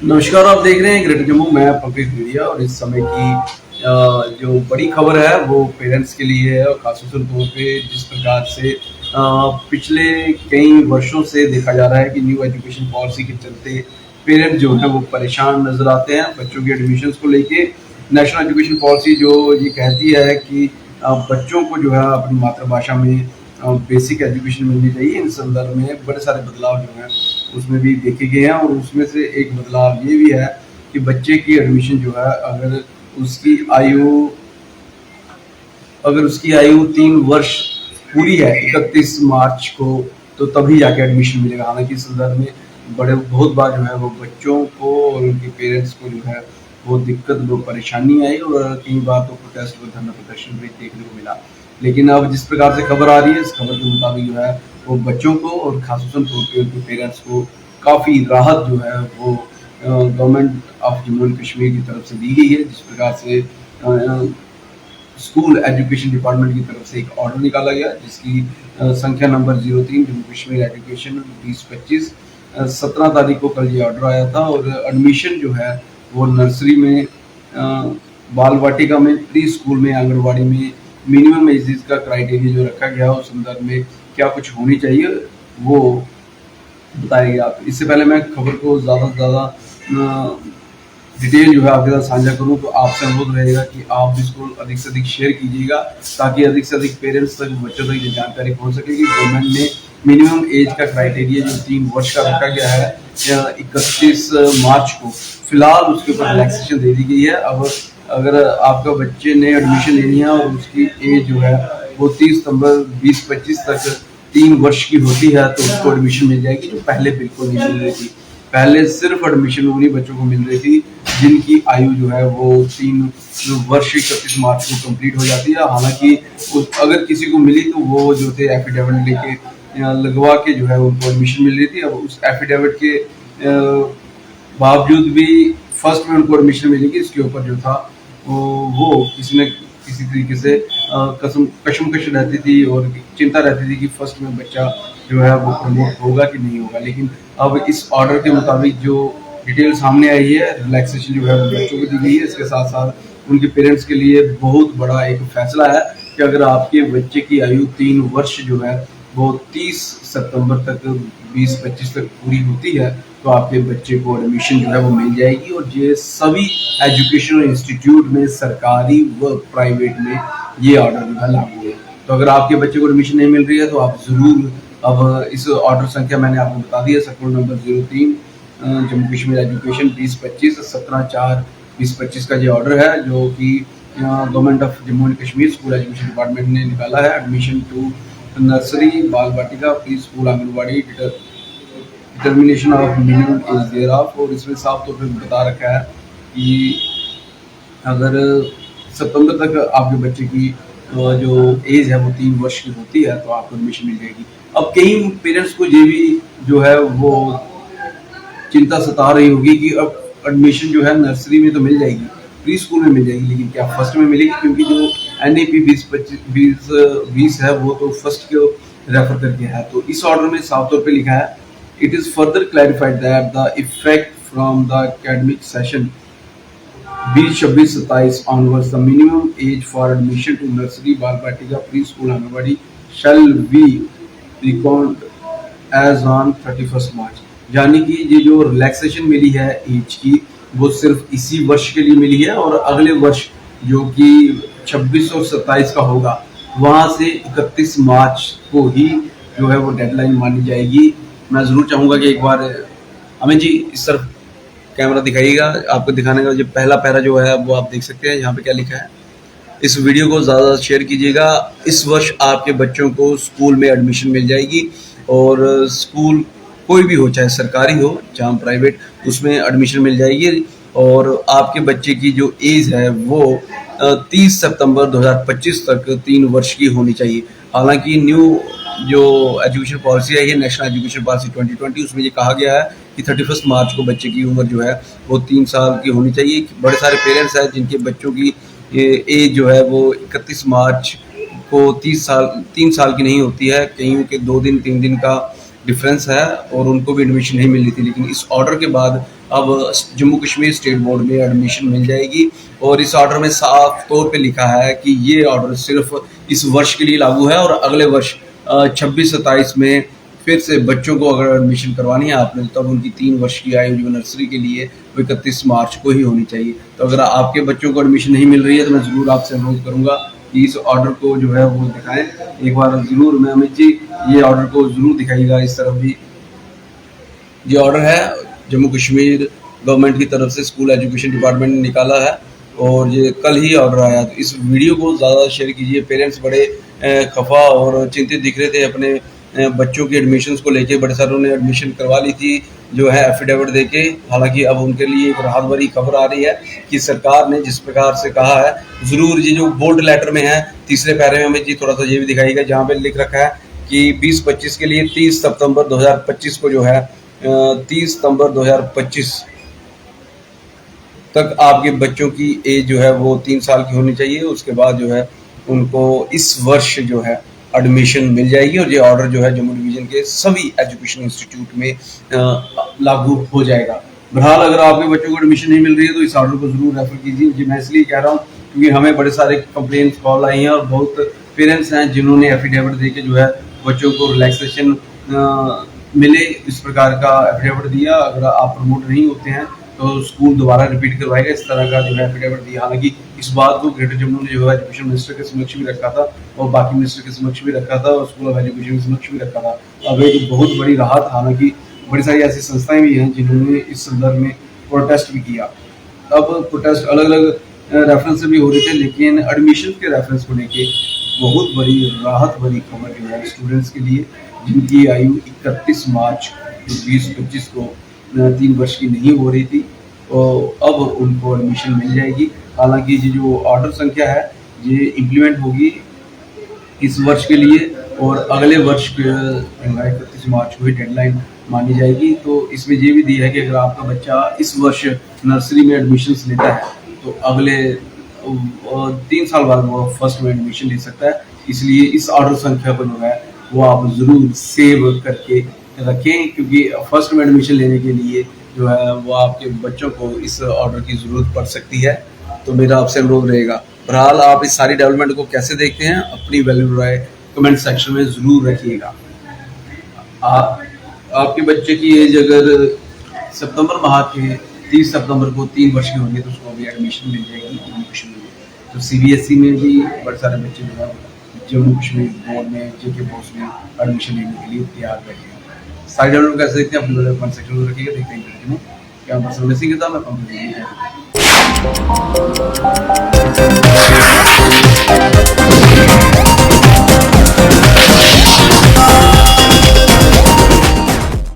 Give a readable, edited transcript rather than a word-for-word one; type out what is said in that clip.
नमस्कार, आप देख रहे हैं ग्रेटर जम्मू। मैं पंकज मीडिया और इस समय की जो बड़ी खबर है वो पेरेंट्स के लिए है और खासतौर तौर पे जिस प्रकार से पिछले कई वर्षों से देखा जा रहा है कि न्यू एजुकेशन पॉलिसी के चलते पेरेंट्स जो है वो परेशान नजर आते हैं बच्चों के एडमिशन्स को लेके। नेशनल एजुकेशन पॉलिसी जो ये कहती है कि बच्चों को जो है अपनी मातृभाषा में बेसिक एजुकेशन मिलनी चाहिए। इन संदर्भ में बड़े सारे बदलाव जो हैं उसमें भी देखे गए हैं और उसमें से एक बदलाव ये भी है कि बच्चे की एडमिशन जो है उसकी आयु अगर उसकी आयु 3 वर्ष पूरी है 31 मार्च को, तो तभी जाके एडमिशन मिलेगा। हालांकि इस संदर्भ में बहुत बार जो है वो बच्चों को और उनके पेरेंट्स को जो है वो दिक्कत वो परेशानी आई और कई बार तो प्रोटेस्ट और धरना प्रदर्शन भी देखने को मिला। लेकिन अब जिस प्रकार से खबर आ रही है, इस खबर के मुताबिक जो है वो बच्चों को और खासतौर पर उनके पेरेंट्स को काफ़ी राहत जो है वो government of Jammu and Kashmir की तरफ से दी गई है। जिस प्रकार से स्कूल एजुकेशन डिपार्टमेंट की तरफ से एक ऑर्डर निकाला गया जिसकी संख्या नंबर 03 जम्मू कश्मीर एजुकेशन 2025। 17 तारीख को कल ये ऑर्डर आया था और एडमिशन जो है वो नर्सरी में, बाल वाटिका में, प्री स्कूल में, आंगनबाड़ी में मिनिमम एजेस का क्राइटेरिया जो रखा गया उस संदर्भ में क्या कुछ होनी चाहिए वो बताएंगे आप। इससे पहले मैं खबर को ज़्यादा से ज़्यादा डिटेल जो है आपके साथ साझा करूं तो आपसे अनुरोध रहेगा कि आप इसको अधिक से अधिक शेयर कीजिएगा ताकि अधिक से अधिक पेरेंट्स तक, बच्चों तक ये जानकारी पहुंच सके कि गवर्नमेंट ने मिनिमम एज का क्राइटेरिया जो 3 वर्ष का रखा गया है 31 मार्च को, फिलहाल उसके ऊपर रिलैक्सेशन दे दी गई है। अब अगर आपका बच्चे ने एडमिशन लेनी है और उसकी एज जो है वो 30 सितंबर 2025 तक 3 वर्ष की होती है तो उसको एडमिशन मिल जाएगी, जो पहले बिल्कुल नहीं मिल रही थी। पहले सिर्फ एडमिशन उन्हीं बच्चों को मिल रही थी जिनकी आयु जो है वो 3 वर्ष 31 मार्च को कंप्लीट हो जाती है। हालांकि अगर किसी को मिली तो वो जो थे एफिडेविट लेके लगवा के जो है उनको एडमिशन मिल रही थी। अब उस एफिडेविट के बावजूद भी फर्स्ट में उनको एडमिशन मिलेगी, इसके ऊपर जो था वो किसी न किसी तरीके से कशमकश रहती थी और चिंता रहती थी कि फर्स्ट में बच्चा जो है वो प्रमोट होगा कि नहीं होगा। लेकिन अब इस ऑर्डर के मुताबिक जो डिटेल सामने आई है, रिलैक्सेशन जो है वो बच्चों को दी गई है। इसके साथ साथ उनके पेरेंट्स के लिए बहुत बड़ा एक फैसला है कि अगर आपके बच्चे की आयु 3 वर्ष जो है वो 30 सितंबर तक 2025 तक पूरी होती है तो आपके बच्चे को एडमिशन जो है वो मिल जाएगी। और ये सभी एजुकेशनल इंस्टीट्यूट में, सरकारी व प्राइवेट में ये ऑर्डर जो है लागू है। तो अगर आपके बच्चे को एडमिशन नहीं मिल रही है तो आप ज़रूर अब इस ऑर्डर संख्या मैंने आपको बता दी है, circular number 03 Jammu Kashmir education 2025 17/4/2025 का ये ऑर्डर है जो कि government of Jammu and Kashmir school education department ने निकाला है। Admission to nursery, Bal Vatika, pre school, Anganwadi, determination of minimum age thereof. और इसमें साफ तौर पर बता रखा है कि अगर सितंबर तक आपके बच्चे की जो एज है वो 3 वर्ष की होती है तो आपको एडमिशन मिल जाएगी। अब कई पेरेंट्स को ये भी जो है वो चिंता सता रही होगी कि अब एडमिशन जो है नर्सरी में तो मिल जाएगी, प्री स्कूल में मिल जाएगी, लेकिन क्या फर्स्ट में मिलेगी? क्योंकि जो NEP 2020 है वो तो फर्स्ट को रेफर करके है। तो इस ऑर्डर में साफ तौर पे लिखा है, it is further clarified that the effect from the academic session 2026-27 onwards, the minimum age for admission to nursery, Bal Vatika, pre school, Anganwadi shall be reckoned as on 31 March. यानी कि ये जो रिलैक्सेशन मिली है एज की वो सिर्फ इसी वर्ष के लिए मिली है और अगले वर्ष जो कि 26 और 27 का होगा वहां से 31 मार्च को ही जो है वो डेडलाइन मानी जाएगी। मैं जरूर चाहूंगा कि एक बार अमित जी इस तरफ कैमरा दिखाइएगा, आपको दिखाने का जो पहला पैरा जो है वो आप देख सकते हैं यहाँ पे क्या लिखा है। इस वीडियो को ज़्यादा शेयर कीजिएगा। इस वर्ष आपके बच्चों को स्कूल में एडमिशन मिल जाएगी और स्कूल कोई भी हो, चाहे सरकारी हो चाहे प्राइवेट, उसमें एडमिशन मिल जाएगी। और आपके बच्चे की जो एज है वो 30 सितंबर 2025 तक 3 वर्ष की होनी चाहिए। हालांकि न्यू जो एजुकेशन पॉलिसी है, ये नेशनल एजुकेशन पॉलिसी 2020, उसमें ये कहा गया है कि 31 मार्च को बच्चे की उम्र जो है वो 3 साल की होनी चाहिए। बड़े सारे पेरेंट्स हैं जिनके बच्चों की एज जो है वो 31 मार्च को 3 साल की नहीं होती है, कईयों के 2 दिन 3 दिन का डिफरेंस है और उनको भी एडमिशन नहीं मिल रही थी। लेकिन इस ऑर्डर के बाद अब जम्मू कश्मीर स्टेट बोर्ड में एडमिशन मिल जाएगी। और इस ऑर्डर में साफ तौर पे लिखा है कि ये ऑर्डर सिर्फ इस वर्ष के लिए लागू है और अगले वर्ष 26-27 में फिर से बच्चों को अगर एडमिशन करवानी है आपने, तब उनकी 3 वर्ष की आयु जो नर्सरी के लिए वो 31 मार्च को ही होनी चाहिए। तो अगर आपके बच्चों को एडमिशन नहीं मिल रही है तो मैं ज़रूर आपसे अनुरोध करूँगा कि इस ऑर्डर को जो है वो दिखाएं एक बार ज़रूर। मैं अमित जी, ये ऑर्डर को ज़रूर दिखाइएगा इस तरफ भी। ये ऑर्डर है जम्मू कश्मीर गवर्नमेंट की तरफ से, स्कूल एजुकेशन डिपार्टमेंट ने निकाला है और ये कल ही ऑर्डर आया। तो इस वीडियो को ज़्यादा शेयर कीजिए। पेरेंट्स बड़े खफा और चिंतित दिख रहे थे अपने बच्चों के एडमिशन्स को लेके। बड़े सारों ने एडमिशन करवा ली थी जो है एफिडेविट देके। हालांकि अब उनके लिए एक राहत भरी खबर आ रही है कि सरकार ने जिस प्रकार से कहा है, ज़रूर ये जो बोल्ड लेटर में है तीसरे पैरे में हमें जी थोड़ा सा ये भी दिखाइएगा, जहाँ पे लिख रखा है कि 20-25 के लिए 30 सितंबर 2025 को जो है 30 सितंबर 2025 तक आपके बच्चों की एज जो है वो 3 साल की होनी चाहिए। उसके बाद जो है उनको इस वर्ष जो है एडमिशन मिल जाएगी और ये ऑर्डर जो है जम्मू डिवीज़न के सभी एजुकेशन इंस्टीट्यूट में लागू हो जाएगा। बहरहाल अगर आपके बच्चों को एडमिशन नहीं मिल रही है तो इस ऑर्डर को ज़रूर रेफर कीजिए। जी मैं इसलिए कह रहा हूँ क्योंकि हमें बड़े सारे कंप्लेंट्स कॉल आई हैं और बहुत पेरेंट्स हैं जिन्होंने एफिडेविट दे के जो है बच्चों को रिलैक्सेशन मिले इस प्रकार का एफिडेविट दिया। अगर आप प्रमोट नहीं होते हैं तो स्कूल दोबारा रिपीट करवाएगा, इस तरह का जो है एफिडेविट दिया। हालांकि इस बात को ग्रेटर जम्मू ने जो है एजुकेशन मिनिस्टर के समक्ष भी रखा था और बाकी मिनिस्टर के समक्ष भी रखा था और स्कूल ऑफ एजुकेशन के समक्ष भी रखा था। अब एक बहुत बड़ी राहत, हालांकि बड़ी सारी ऐसी संस्थाएं भी हैं जिन्होंने इस संदर्भ में प्रोटेस्ट भी किया। अब प्रोटेस्ट अलग अलग रेफरेंस से भी हो रहे थे, लेकिन एडमिशन के रेफरेंस को लेके बहुत बड़ी राहत भरी खबर जो है स्टूडेंट्स के लिए जिनकी आयु 31 मार्च 2025 को 3 वर्ष की नहीं हो रही थी, और अब उनको एडमिशन मिल जाएगी। हालांकि ये जो ऑर्डर संख्या है ये इम्प्लीमेंट होगी इस वर्ष के लिए और अगले वर्ष के 31 मार्च को ही डेडलाइन मानी जाएगी। तो इसमें ये भी दिया है कि अगर आपका बच्चा इस वर्ष नर्सरी में एडमिशन लेता है तो अगले 3 साल बाद वो फर्स्ट में एडमिशन ले सकता है। इसलिए इस ऑर्डर संख्या को जो है वो आप ज़रूर सेव करके रखें, क्योंकि फर्स्ट में एडमिशन लेने के लिए जो है वो आपके बच्चों को इस ऑर्डर की ज़रूरत पड़ सकती है। तो मेरा आपसे अनुरोध रहेगा। बहरहाल आप इस सारी डेवलपमेंट को कैसे देखते हैं, अपनी वैल्यू राय कमेंट सेक्शन में ज़रूर रखिएगा। आपके बच्चे की एज अगर सितंबर माह के 30 सितंबर को 3 वर्ष की होगी तो उसको अभी एडमिशन मिल जाएगी जम्मू कश्मीर में। तो CBSE में भी बड़े सारे बच्चे जो है जम्मू कश्मीर बोर्ड में JK बोर्ड में एडमिशन लेने के लिए तैयार बैठे हैं। साइड डेवलपमेंट कैसे देखते हैं अपने कमेंट सेक्शन में रखिएगा। देखते हैं क्या पर्सन मिसिंग था मैं